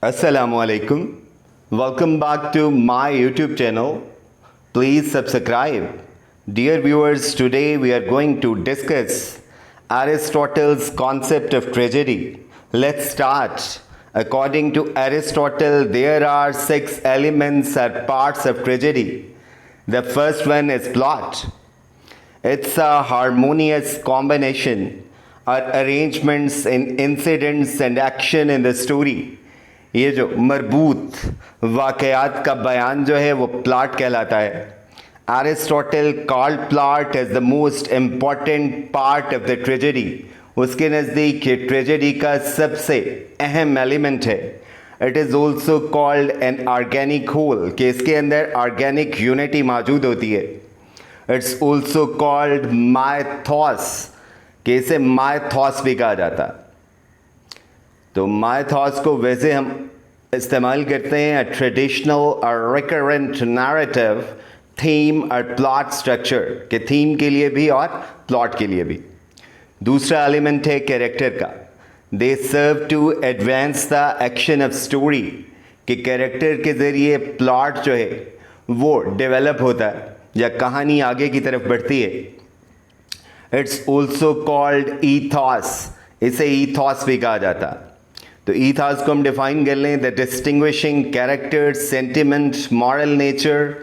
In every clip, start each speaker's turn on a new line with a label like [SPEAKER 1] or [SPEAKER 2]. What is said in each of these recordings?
[SPEAKER 1] Assalamu alaikum. Welcome back to my YouTube channel. Please subscribe. Dear viewers, today we are going to discuss Aristotle's concept of tragedy. Let's start. According to Aristotle, there are 6 elements or parts of tragedy. The first one is plot. It's a harmonious combination or arrangements in incidents and action in the story. ये जो मरबूत वाक़यात का बयान जो है वो plot कहलाता है. Aristotle called plot as the most important part of the tragedy. उसके नज़दीक ये ट्रेजेडी का सबसे अहम एलिमेंट है. It is also called an organic whole, कि इसके अंदर ऑर्गेनिक यूनिटी मौजूद होती है. इट्स ऑल्सो कॉल्ड माइथॉस, कि इसे माइथॉस भी कहा जाता है. तो माइथॉस को वैसे हम इस्तेमाल करते हैं ट्रेडिशनल और रिकरेंट नैरेटिव थीम और प्लॉट स्ट्रक्चर के थीम के लिए भी और प्लॉट के लिए भी. दूसरा एलिमेंट है कैरेक्टर का. They serve to advance the action of story, कि कैरेक्टर के ज़रिए प्लॉट जो है वो डेवलप होता है या कहानी आगे की तरफ बढ़ती है. इट्स ऑल्सो कॉल्ड ईथॉस, इसे ईथॉस भी कहा जाता है. तो ईथॉस को हम डिफाइन कर लें, the distinguishing character, sentiment, moral nature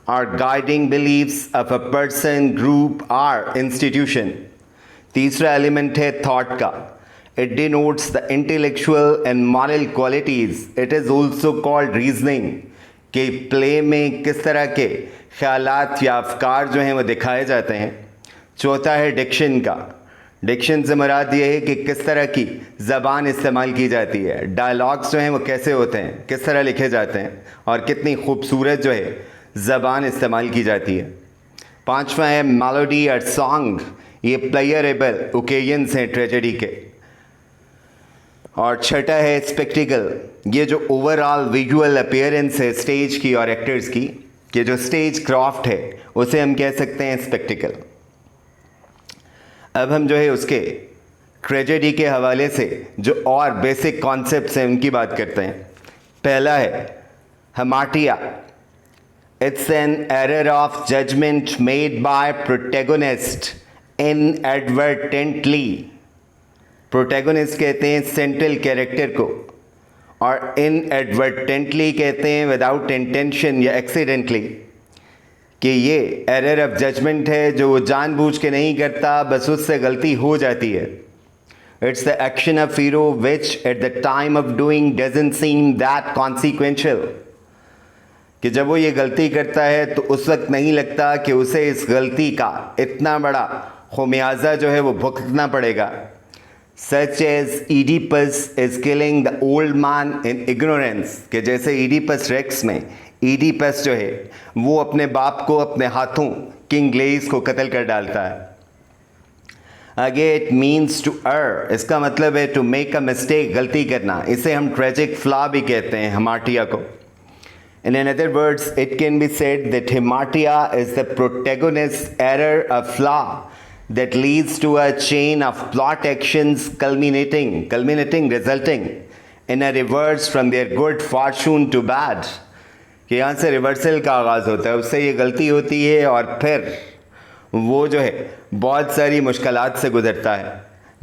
[SPEAKER 1] और guiding believes of a person, group और इंस्टीट्यूशन. तीसरा एलिमेंट है थॉट का. It denotes the intellectual and moral qualities. It is also called reasoning, कि प्ले में किस तरह के ख्यालात या अफकार जो हैं वो दिखाए जाते हैं. चौथा है डिक्शन का. डिक्शन से मुराद ये है कि किस तरह की ज़बान इस्तेमाल की जाती है, डायलॉग्स जो हैं वो कैसे होते हैं, किस तरह लिखे जाते हैं और कितनी खूबसूरत जो है ज़बान इस्तेमाल की जाती है. पांचवा है मेलोडी और सॉन्ग. ये प्लेयरेबल ओकेजन्स हैं ट्रेजेडी के. और छठा है स्पेक्टिकल, ये जो ओवरऑल विजुअल अपीयरेंस है स्टेज की और एक्टर्स की, कि जो स्टेज क्राफ्ट है उसे हम कह सकते हैं स्पेक्टिकल. अब हम जो है उसके ट्रेजेडी के हवाले से जो और बेसिक कॉन्सेप्ट्स हैं उनकी बात करते हैं. पहला है hamartia. It's an error of judgement made by protagonist inadvertently. Protagonist कहते हैं सेंट्रल कैरेक्टर को, और इनएडवर्टेंटली कहते हैं विदाउट इंटेंशन या एक्सीडेंटली, कि ये एरर ऑफ जजमेंट है जो वो जानबूझ के नहीं करता, बस उससे गलती हो जाती है. It's the action of hero which at the time of doing doesn't seem that consequential, कि जब वो ये गलती करता है तो उस वक्त नहीं लगता कि उसे इस गलती का इतना बड़ा खुमियाजा जो है वो भुगतना पड़ेगा. Such as Oedipus is killing the old man in ignorance, कि जैसे ईडिपस रेक्स में ईडिपस जो है वो अपने बाप को अपने हाथों किंग लेइस को कत्ल कर डालता है. आगे इट मीन्स टू err, इसका मतलब है टू मेक अ मिस्टेक, गलती करना. इसे हम ट्रेजिक फ्लॉ भी कहते हैं हमाटिया को. In other words, it can be said that hamartia is the protagonist's error, a flaw that leads to a chain of plot actions culminating, resulting in a reverse from their good fortune to bad. कि यहाँ से reversal का आगाज़ होता है, उससे ये गलती होती है और फिर वो जो है बहुत सारी मुश्किलात से गुज़रता है,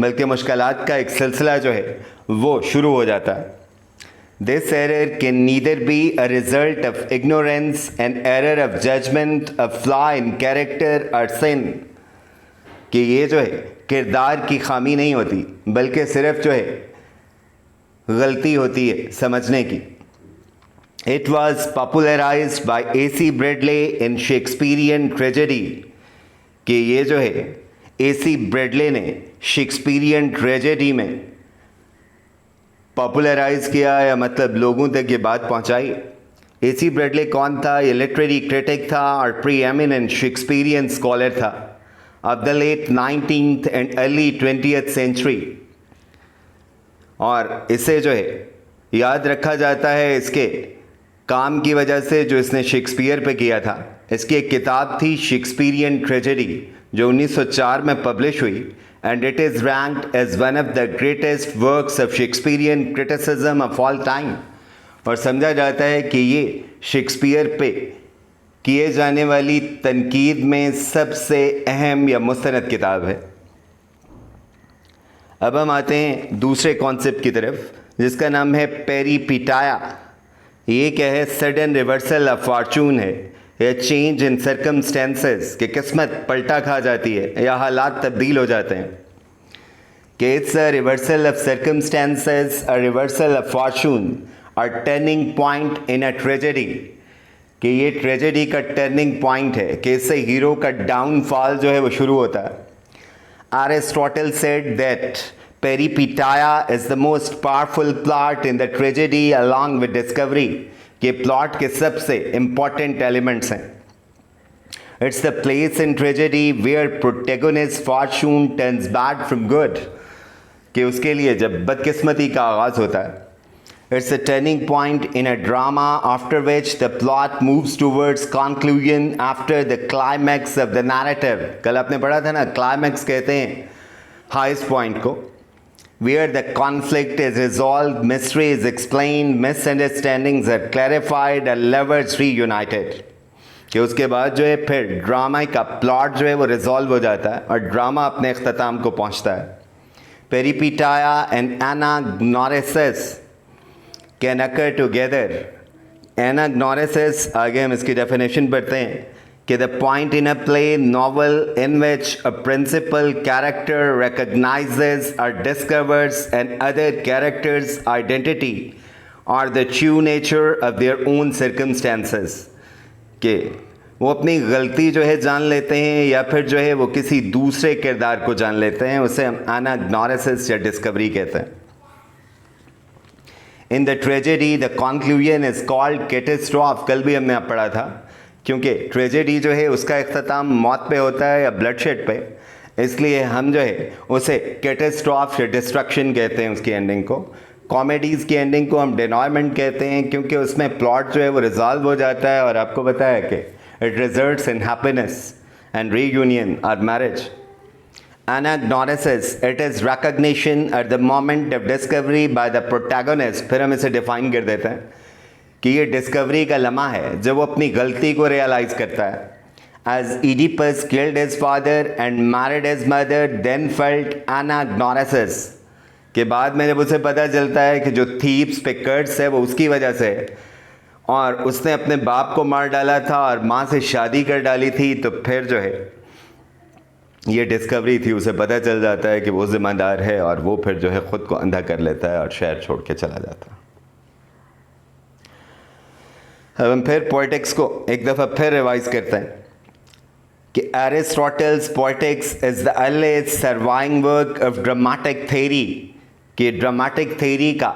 [SPEAKER 1] बल्कि मुश्किलात का एक सिलसिला जो है वो शुरू हो जाता है. This error can neither be a result of ignorance, an error of judgment, a flaw in character or sin, कि ये जो है किरदार की खामी नहीं होती, बल्कि सिर्फ जो है गलती होती है समझने की. It was popularized by A.C. Bradley in Shakespearean tragedy, कि ये जो है A.C. Bradley ने शेक्सपियरियन ट्रेजेडी में पॉपुलराइज किया, या मतलब लोगों तक ये बात पहुंचाई. A.C. ब्रेडले कौन था? ये लिटरेरी क्रिटिक था और प्री एमिनेंट शेक्सपियरियन स्कॉलर था of the late 19th and early 20th century. और इसे जो है याद रखा जाता है इसके काम की वजह से जो इसने शेक्सपियर पे किया था. इसकी एक किताब थी शेक्सपियरियन ट्रेजेडी जो 1904 में पब्लिश हुई, and it is ranked as one of the greatest works of Shakespearean criticism of all time. और समझा जाता है कि ये शेक्सपियर पे किए जाने वाली तनकीद में सबसे अहम या मुस्तनद किताब है। अब हम आते हैं दूसरे कॉन्सेप्ट की तरफ, जिसका नाम है पेरीपिटाया। ये क्या है? सडन रिवर्सल ऑफ फॉर्चून है, या चेंज इन सर्कमस्टेंसेस, कि किस्मत पलटा खा जाती है या हालात तब्दील हो जाते हैं। कि it's a reversal of circumstances, a reversal of Fortune, a turning point in a tragedy, कि ये ट्रेजेडी का टर्निंग पॉइंट है, कि इससे हीरो का डाउनफॉल जो है वो शुरू होता है। Aristotle said that Peripeteia is the most powerful plot in the tragedy along with discovery, कि plot के सबसे important elements हैं। It's the place in tragedy where protagonist's fortune turns bad from good, कि उसके लिए जब बदकिस्मती का आगाज़ होता है। It's a turning point in a drama after which the plot moves towards conclusion after the climax of the narrative। कल आपने पढ़ा था ना, climax कहते हैं highest point को, where the conflict is resolved, mystery is explained, misunderstandings are clarified and lovers reunited। कि उसके बाद जो है फिर ड्रामा का प्लॉट जो है वो रिजॉल्व हो जाता है और ड्रामा अपने अख्ताम को पहुंचता है। पेरीपिटाया and एनाग्नोरेसिस can occur together। Anagnorisis, आगे हम इसकी definition पढ़ते हैं कि the point in a play, novel in which a principal character recognizes or discovers an other character's identity or the true nature of their own circumstances, कि वो अपनी गलती जो है जान लेते हैं या फिर जो है वो किसी दूसरे किरदार को जान लेते हैं, उसे हम anagnorisis या डिस्कवरी कहते हैं। In the tragedy the conclusion is called catastrophe. कल भी हमने पढ़ा था, क्योंकि ट्रेजेडी जो है उसका इख्तिताम मौत पे होता है या ब्लडशेड पे, इसलिए हम जो है उसे कैटास्ट्रॉफ या डिस्ट्रक्शन कहते हैं उसकी एंडिंग को। कॉमेडीज़ की एंडिंग को हम डेनॉयमेंट कहते हैं, क्योंकि उसमें प्लॉट जो है वो रिजॉल्व हो जाता है और आपको पता है कि it results in happiness and reunion और marriage. Anagnorisis, it is recognition at the moment of discovery by the protagonist। फिर हम इसे डिफाइन कर देते हैं कि ये डिस्कवरी का लम्हा है जब वो अपनी गलती को रियलाइज करता है। As Oedipus killed his father and married his mother, then felt anagnorisis, के बाद में जब उसे पता चलता है कि जो थीप्स पे कर्स है वो उसकी वजह से है और उसने अपने बाप को मार डाला था और माँ से शादी कर डाली थी, तो फिर जो है ये डिस्कवरी थी, उसे पता चल जाता है कि वो ज़िम्मेदार है और वो फिर जो है ख़ुद को अंधा कर लेता है और शहर छोड़ के चला जाता है। अब हम फिर पोएटिक्स को एक दफ़ा फिर रिवाइज करते हैं कि Aristotle's poetics is the earliest surviving work of dramatic theory, कि ड्रामेटिक थ्योरी का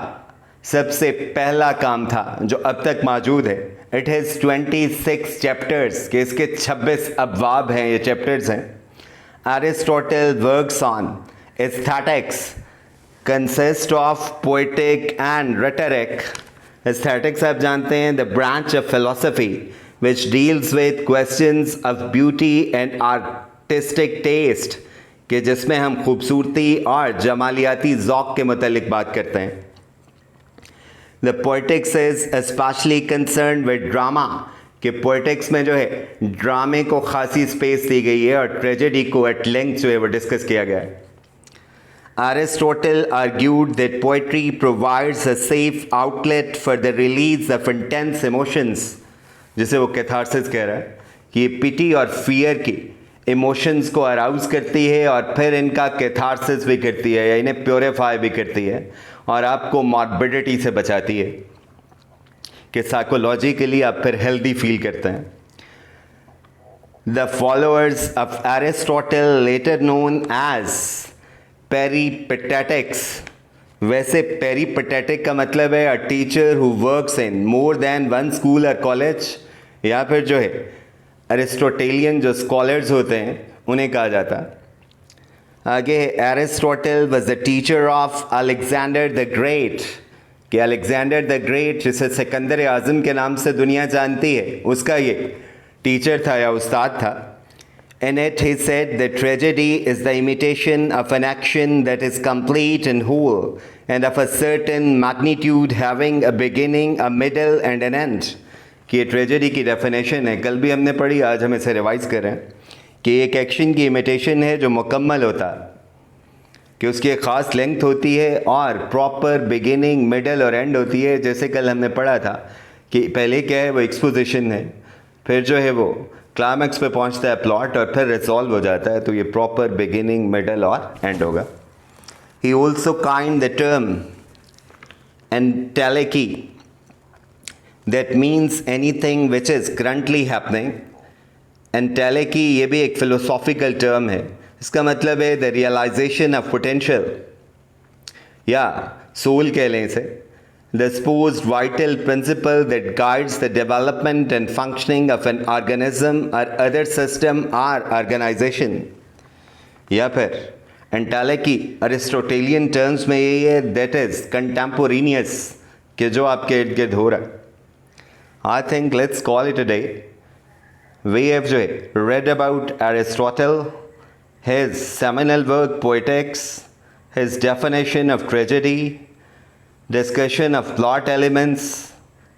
[SPEAKER 1] सबसे पहला काम था जो अब तक मौजूद है। इट हैज़ 26 चैप्टर्स, कि इसके 26 अबवाब हैं, ये चैप्टर्स हैं। Aristotle works on aesthetics, consist of poetic and rhetoric। Aesthetics आप जानते हैं, the branch of philosophy which deals with questions of beauty and artistic taste, कि जिसमें हम खूबसूरती और जमालियाती ज़ौक़ के मुतालिक बात करते हैं। The poetics is especially concerned with drama, कि पोएटिक्स में जो है ड्रामे को खासी स्पेस दी गई है और ट्रेजेडी को एट लेंथ जो है वो डिस्कस किया गया है। Aristotle argued that poetry provides a safe outlet for the release of intense emotions, जिसे वो कैथारसिस कह रहा है, कि ये पिटी और फियर की इमोशंस को अराउज करती है और फिर इनका कैथारसिस भी करती है या इन्हें प्योरीफाई भी करती है और आपको मॉर्बिडिटी से बचाती है, कि साइकोलॉजिकली आप फिर हेल्दी फील करते हैं। The followers of Aristotle later known as peripatetics. वैसे पेरीपेटेटिक का मतलब है a teacher who works in more than one school और कॉलेज, या फिर जो है एरिस्टोटेलियन जो स्कॉलर्स होते हैं उन्हें कहा जाता है। आगे Aristotle was the teacher of Alexander the great, कि अलेक्जेंडर द ग्रेट जिसे सिकंदर आज़म के नाम से दुनिया जानती है, उसका ये टीचर था या उस्ताद था। In it, he said that tragedy is the imitation of an action that is complete and whole, and of a certain magnitude, having a beginning, a middle, and an end. कि ये tragedy की definition है, कल भी हमने पढ़ी, आज हम इसे रिवाइज कर रहे हैं कि एक एक्शन की इमिटेशन है जो मुकम्मल होता है, कि उसकी एक ख़ास लेंथ होती है और प्रॉपर बिगिनिंग, मिडल और एंड होती है. जैसे कल हमने पढ़ा था कि पहले क्या है, वो एक्सपोजिशन है, फिर जो है वो क्लाइमैक्स पे पहुंचता है प्लॉट, और फिर रिजॉल्व हो जाता है. तो ये प्रॉपर बिगिनिंग, मिडल और एंड होगा. He also coined the term entelechy, that means anything which is currently happening. Entelechy ये भी एक फिलोसॉफिकल टर्म है. इसका मतलब है द रियलाइजेशन ऑफ पोटेंशियल, या सोल कह लें इसे, the supposed vital principle that guides the development and functioning of an organism or other system or organization. या फिर एंटालेकी अरिस्टोटेलियन टर्म्स में यही है, दैट इज कंटेम्पोरेनियस, कि जो आपके इर्द गिर्द हो रहा है. I think let's call it a day. We have जो है read about Aristotle, his seminal work Poetics, his definition of tragedy, discussion of plot elements,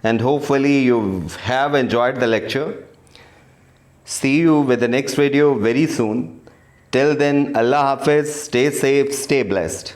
[SPEAKER 1] and hopefully you have enjoyed the lecture. See you with the next video very soon. Till then, Allah Hafiz, stay safe, stay blessed.